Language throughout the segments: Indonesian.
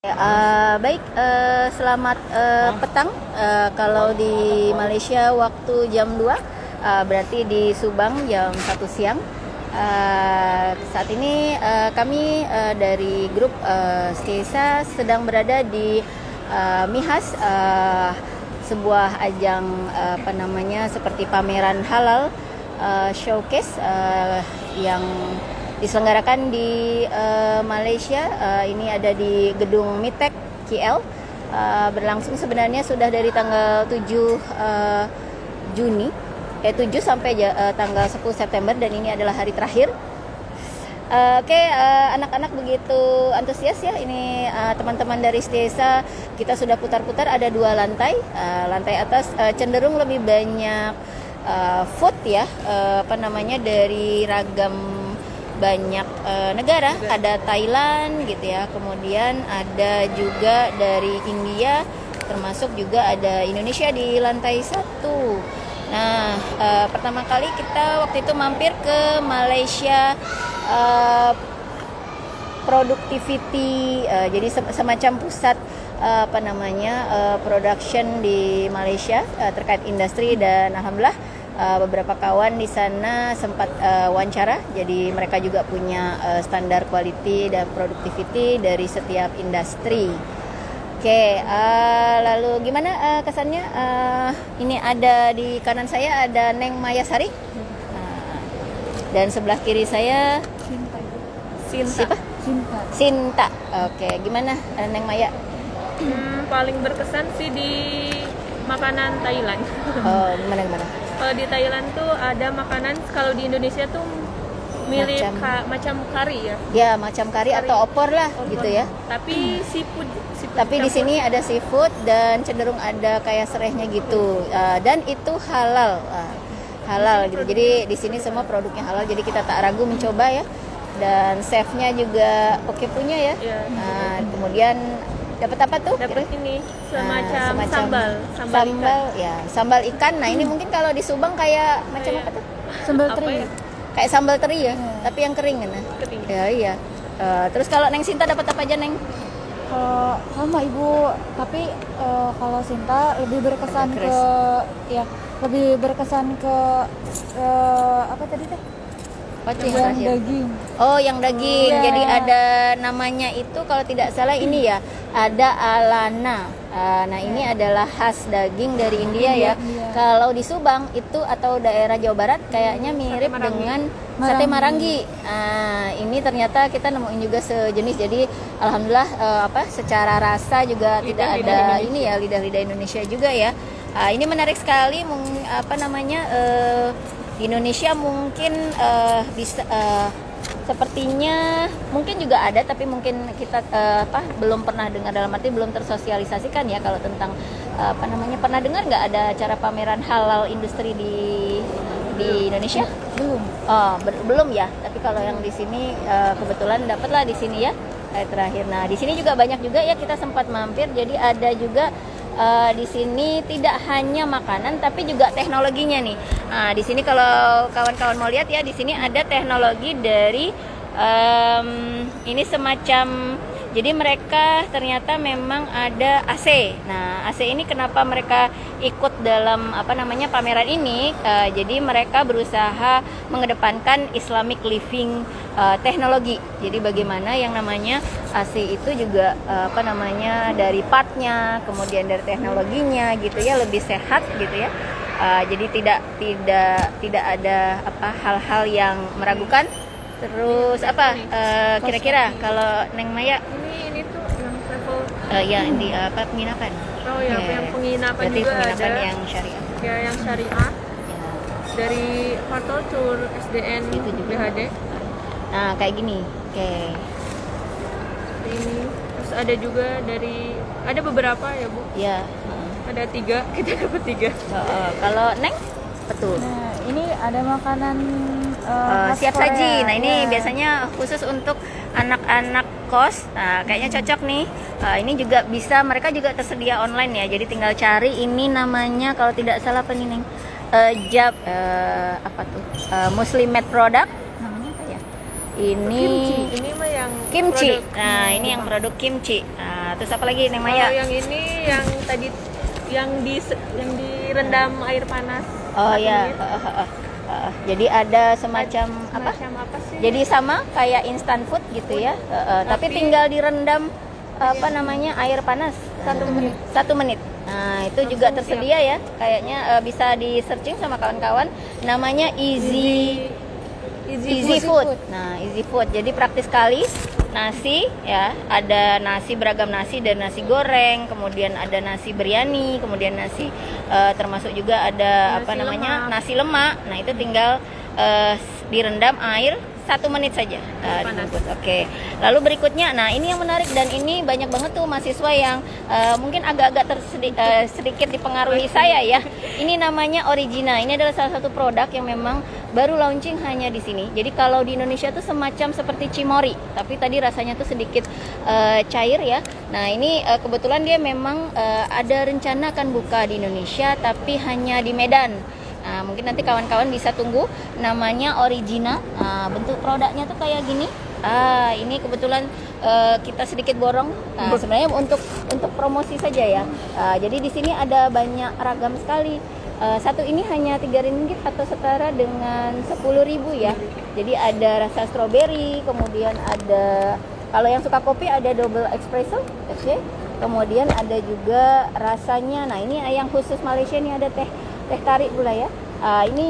Baik, selamat petang. Kalau di Malaysia waktu jam 2, berarti di Subang jam 1 siang. Saat ini kami dari grup Skesa sedang berada di Mihas, sebuah ajang seperti pameran halal showcase yang diselenggarakan di Malaysia. Ini ada di gedung Mitek KL. Berlangsung sebenarnya sudah dari tanggal 7 Juni 7 sampai tanggal 10 September, dan ini adalah hari terakhir. Anak-anak begitu antusias ya. Ini teman-teman dari Stesa, kita sudah putar-putar, ada 2 lantai. Lantai atas cenderung lebih banyak food ya, dari ragam banyak negara. Ada Thailand gitu ya, kemudian ada juga dari India, termasuk juga ada Indonesia di lantai 1. Nah, pertama kali kita waktu itu mampir ke Malaysia Productivity, jadi semacam pusat production di Malaysia terkait industri, dan alhamdulillah beberapa kawan di sana sempat wawancara. Jadi mereka juga punya standar quality dan productivity dari setiap industri. Lalu gimana kesannya? Ini ada di kanan saya ada Neng Maya Sari, dan sebelah kiri saya Sinta. Gimana Neng Maya? Paling berkesan sih di makanan Thailand. Gimana? Kalau di Thailand tuh ada makanan, kalau di Indonesia tuh mirip macam kari ya. Ya, macam kari atau opor lah gitu ya. Tapi seafood Tapi di sini ada seafood dan cenderung ada kayak serehnya gitu. Dan itu halal. Halal gitu. Jadi di sini semua produknya halal. Jadi kita tak ragu mencoba ya. Dan chefnya juga oke punya ya. Kemudian dapat apa tuh? Dapat ini semacam sambal ya, sambal ikan. Nah, ini mungkin kalau di Subang kayak macam apa tuh? Sambal teri. Kayak sambal teri ya, tapi yang kering kan? Kering. Ya, iya. Terus kalau Neng Sinta dapat apa aja, Neng? Sama Ibu, tapi kalau Sinta lebih berkesan ke apa tadi teh? Yang daging. Oh, yang daging. Yeah. Jadi ada namanya itu kalau tidak salah ini ya, ada alana. Nah, ini adalah khas daging dari India ya. Kalau di Subang itu atau daerah Jawa Barat kayaknya mirip dengan sate marangi. Ini ternyata kita nemuin juga sejenis. Jadi alhamdulillah secara rasa juga tidak ada ini ya, lidah-lidah Indonesia juga ya. Ini menarik sekali. Di Indonesia mungkin bisa sepertinya mungkin juga ada, tapi mungkin kita belum pernah dengar, dalam arti belum tersosialisasikan ya. Kalau tentang pernah dengar nggak ada acara pameran halal industri di Indonesia? Belum ya. Tapi kalau yang di sini kebetulan dapatlah di sini ya terakhir. Nah, di sini juga banyak juga ya, kita sempat mampir. Jadi ada juga di sini tidak hanya makanan tapi juga teknologinya nih. Di sini kalau kawan-kawan mau lihat ya, di sini ada teknologi dari ini semacam, jadi mereka ternyata memang ada AC. Nah, AC ini kenapa mereka ikut dalam pameran ini? Jadi mereka berusaha mengedepankan Islamic living teknologi. Jadi bagaimana yang namanya AC itu juga dari partnya, kemudian dari teknologinya gitu ya, lebih sehat gitu ya. Jadi tidak ada hal-hal yang meragukan. Terus kira-kira kalau Neng Maya? Ini tuh yang travel. Di penginapan. Oh ya, yang penginapan. Berarti juga penginapan ada. yang syariah. Ya, yang syariah. Dari Hartol Tour SDN Itu juga. BHD. Nah, kayak gini. Ini terus ada juga ada beberapa ya Bu. Ya. Ada 3, kita dapat 3. Kalau Neng, betul. Nah, ini ada makanan khas Siap Korea. saji. Nah, ini Ya. biasanya khusus untuk anak-anak kos. Nah, kayaknya cocok nih. Ini juga bisa, mereka juga tersedia online ya. Jadi tinggal cari, ini namanya kalau tidak salah apa nih, Neng? Muslim made product. Namanya apa ya? Ini Ini mah yang kimchi. produk. Nah, ini yang produk kimchi. Nah, terus apa lagi Neng Maya? Kalau yang ini yang tadi yang direndam air panas. Oh 1 ya, menit. jadi ada semacam apa? Macam apa sih? Jadi sama kayak instant food gitu ya, tapi tinggal direndam apa namanya air panas 1 menit. 1 menit. Nah itu juga tersedia ya, kayaknya bisa di searching sama kawan-kawan. Namanya Easy Food. Nah Easy Food, jadi praktis sekali. Nasi ya, ada nasi beragam nasi, dan nasi goreng, kemudian ada nasi biryani, kemudian nasi termasuk juga ada Nasi lemak. nasi lemak. Nah itu tinggal direndam air 1 menit saja Panas. dibungkus. Oke. Lalu berikutnya, nah ini yang menarik dan ini banyak banget tuh mahasiswa yang mungkin agak-agak sedikit dipengaruhi saya ya. Ini namanya Origina. Ini adalah salah satu produk yang memang baru launching hanya di sini. Jadi kalau di Indonesia tuh semacam seperti Cimory, tapi tadi rasanya tuh sedikit cair ya. Nah ini kebetulan dia memang ada rencana akan buka di Indonesia, tapi hanya di Medan. Nah, mungkin nanti kawan-kawan bisa tunggu, namanya Origina. Bentuk produknya tuh kayak gini. Ini kebetulan kita sedikit borong. Sebenarnya untuk promosi saja ya. Jadi di sini ada banyak ragam sekali. Satu ini hanya 3 ringgit atau setara dengan 10.000 ya. Jadi ada rasa stroberi, kemudian ada, kalau yang suka kopi ada double espresso, oke. Kemudian ada juga rasanya. Nah ini yang khusus Malaysia, ini ada teh tarik pula ya. Ini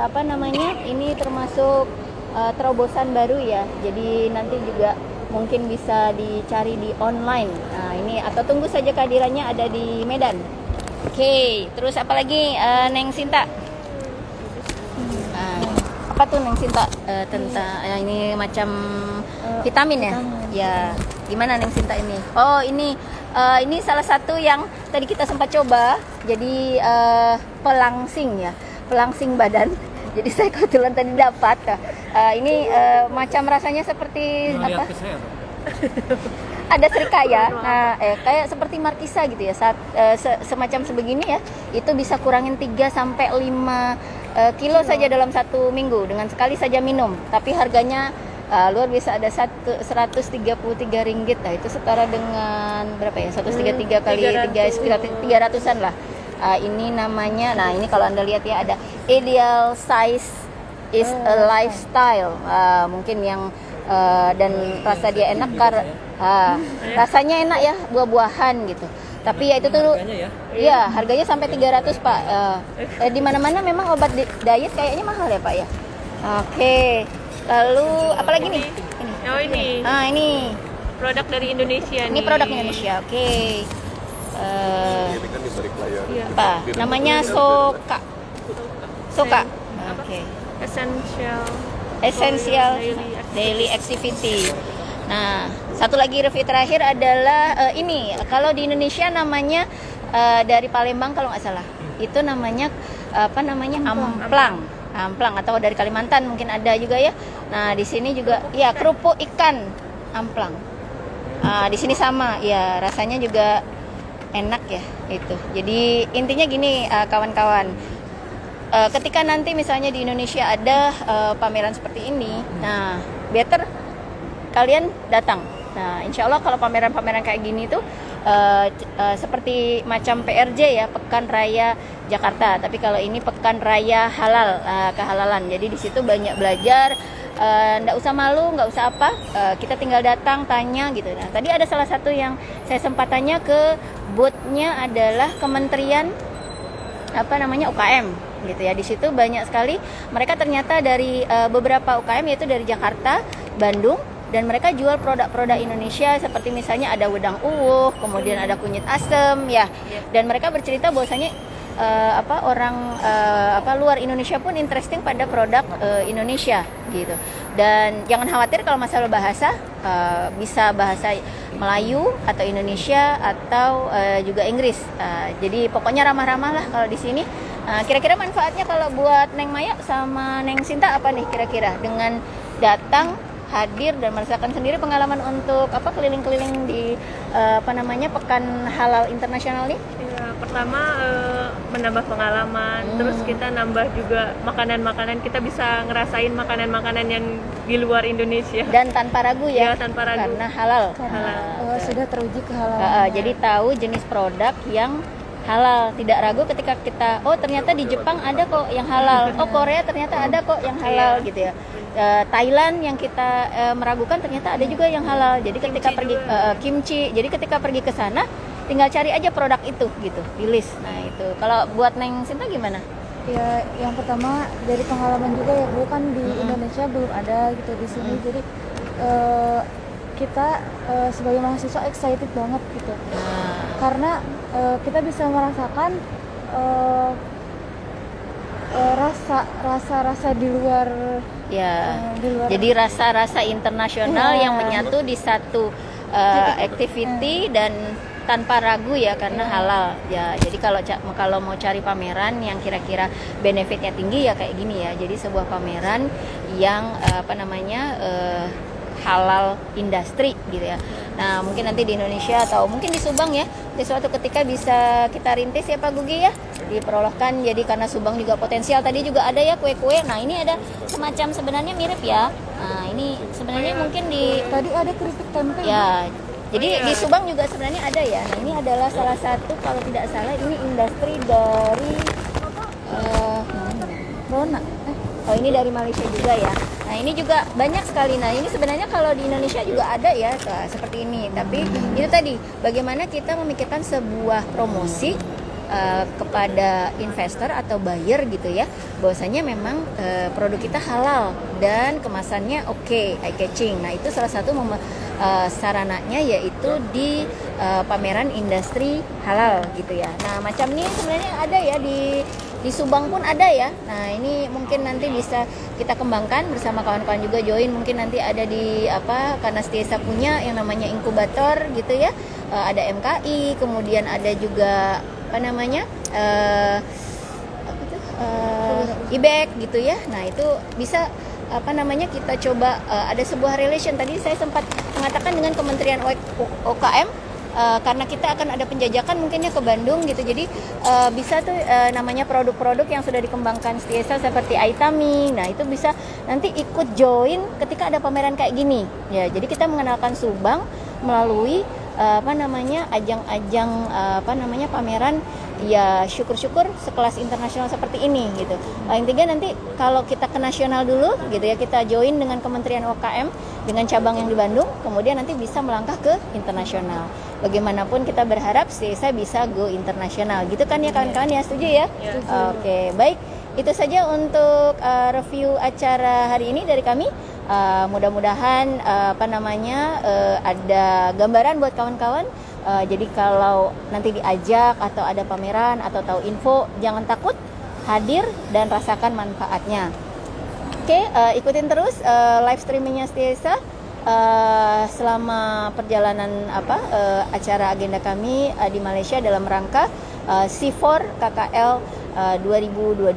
apa namanya? Ini termasuk terobosan baru ya. Jadi nanti juga mungkin bisa dicari di online. Nah, ini atau tunggu saja kehadirannya ada di Medan. Oke, terus apa lagi Neng Sinta? Apa tuh Neng Sinta? Tentang ini macam vitamin ya? vitamin. Ya. Gimana Neng Sinta ini? Oh, ini salah satu yang tadi kita sempat coba. Jadi pelangsing ya, pelangsing badan. Jadi saya kebetulan tadi dapat. Ini macam rasanya seperti apa? Ada serikaya. Nah, kayak seperti markisa gitu ya. Saat semacam sebegini ya, itu bisa kurangin 3 sampai 5 kilo saja dalam 1 minggu dengan sekali saja minum. Tapi harganya luar biasa, ada 133 ringgit. Nah, itu setara dengan berapa ya? 133 kali 3, sekitar 300-an lah. Ini namanya, nah ini kalau Anda lihat ya, ada Ideal Size is a Lifestyle. Mungkin yang dan rasa dia enak karena rasanya enak ya, buah-buahan gitu. Tapi ya itu tuh iya, harganya sampai 300 Pak. Di mana-mana memang obat diet kayaknya mahal ya Pak ya. Oke. Lalu apalagi nih? Ini. Oh ini. Ini Produk dari Indonesia nih. Ini produk Indonesia. Oke. Ini kan di balik layar. Apa? Namanya Soka. Soka. Apa? Oke. Essential Daily Activity. Nah, satu lagi review terakhir adalah ini. Kalau di Indonesia namanya dari Palembang kalau nggak salah. Itu namanya apa namanya? Amplang. Amplang, atau dari Kalimantan mungkin ada juga ya. Nah, di sini juga ya kerupuk ikan amplang. Di sini sama ya, rasanya juga enak ya itu. Jadi intinya gini kawan-kawan. Ketika nanti misalnya di Indonesia ada pameran seperti ini, nah better kalian datang. Nah insya Allah kalau pameran-pameran kayak gini tuh seperti macam PRJ ya, Pekan Raya Jakarta. Tapi kalau ini Pekan Raya Halal, kehalalan. Jadi di situ banyak belajar. Nggak usah malu, nggak usah apa. Kita tinggal datang, tanya gitu. Nah tadi ada salah satu yang saya sempat tanya ke booth-nya adalah Kementerian apa namanya UKM. Gitu ya, di situ banyak sekali mereka ternyata dari beberapa UKM, yaitu dari Jakarta, Bandung, dan mereka jual produk-produk Indonesia seperti misalnya ada wedang uwuh, kemudian ada kunyit asem ya, dan mereka bercerita bahwasanya orang luar Indonesia pun interesting pada produk Indonesia gitu. Dan jangan khawatir kalau masalah bahasa, bisa bahasa Melayu atau Indonesia atau juga Inggris. Jadi pokoknya ramah-ramah lah kalau di sini. Kira-kira manfaatnya kalau buat Neng Maya sama Neng Sinta apa nih kira-kira dengan datang hadir dan merasakan sendiri pengalaman untuk keliling-keliling di Pekan Halal Internasional nih? Ya, pertama menambah pengalaman, terus kita nambah juga makanan-makanan, kita bisa ngerasain makanan-makanan yang di luar Indonesia. Dan tanpa ragu ya, Ya, tanpa ragu. karena halal. Karena sudah teruji Jadi kehalalannya. tahu jenis produk yang halal, tidak ragu ketika kita ternyata di Jepang ada kok yang halal, Korea ternyata ada kok yang halal gitu ya. Thailand yang kita meragukan ternyata ada juga yang halal. Jadi ketika pergi kimchi, jadi ketika pergi ke sana tinggal cari aja produk itu gitu di list. Nah itu kalau buat Neng Sinta gimana? Ya, yang pertama dari pengalaman juga ya, Bu, kan di Indonesia belum ada gitu di sini. Jadi kita sebagai mahasiswa excited banget gitu. Karena kita bisa merasakan rasa-rasa di luar Ya, di luar. jadi rasa-rasa internasional Iya. yang menyatu di satu activity dan tanpa ragu ya karena halal ya. Jadi kalau mau cari pameran yang kira-kira benefitnya tinggi ya kayak gini ya. Jadi sebuah pameran yang halal industri gitu ya. Nah mungkin nanti di Indonesia atau mungkin di Subang ya, di suatu ketika bisa kita rintis ya Pak Gugi ya, diperolehkan. Jadi karena Subang juga potensial, tadi juga ada ya kue-kue. Nah ini ada semacam sebenarnya mirip ya. Nah ini sebenarnya mungkin di Tadi ada keripik tempe. ya. Jadi di Subang juga sebenarnya ada ya. Nah ini adalah salah satu kalau tidak salah ini industri dari Rona. oh ini dari Malaysia juga ya. Nah ini juga banyak sekali. Nah ini sebenarnya kalau di Indonesia juga ada ya seperti ini. Tapi itu tadi bagaimana kita memikirkan sebuah promosi kepada investor atau buyer gitu ya, bahwasanya memang produk kita halal dan kemasannya oke, eye catching. Nah itu salah satu sarananya yaitu di pameran industri halal gitu ya. Nah macam ini sebenarnya ada ya di Subang pun ada ya. Nah ini mungkin nanti bisa kita kembangkan bersama kawan-kawan juga join. Mungkin nanti ada di karena Setiesa punya yang namanya inkubator gitu ya. Ada MKI, kemudian ada juga IBEK gitu ya. Nah itu bisa kita coba ada sebuah relation. Tadi saya sempat mengatakan dengan Kementerian OKM karena kita akan ada penjajakan mungkinnya ke Bandung gitu. Jadi bisa tuh namanya produk-produk yang sudah dikembangkan Setiesa seperti Aitami. Nah itu bisa nanti ikut join ketika ada pameran kayak gini ya. Jadi kita mengenalkan Subang melalui ajang-ajang pameran ya, syukur-syukur sekelas internasional seperti ini gitu. Paling tiga nanti kalau kita ke nasional dulu gitu ya, kita join dengan Kementerian OKM dengan cabang yang di Bandung, kemudian nanti bisa melangkah ke internasional. Bagaimanapun kita berharap Setiesa bisa go internasional gitu kan ya kawan-kawan ya, setuju ya? Oke, baik. Itu saja untuk review acara hari ini dari kami. Mudah-mudahan ada gambaran buat kawan-kawan. Jadi kalau nanti diajak atau ada pameran atau tahu info, jangan takut, hadir dan rasakan manfaatnya. Oke, ikutin terus live streamingnya Setiesa selama perjalanan acara agenda kami di Malaysia dalam rangka C4 KKL 2022.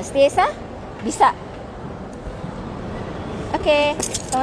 Setiesa bisa. Oke, assalamualaikum.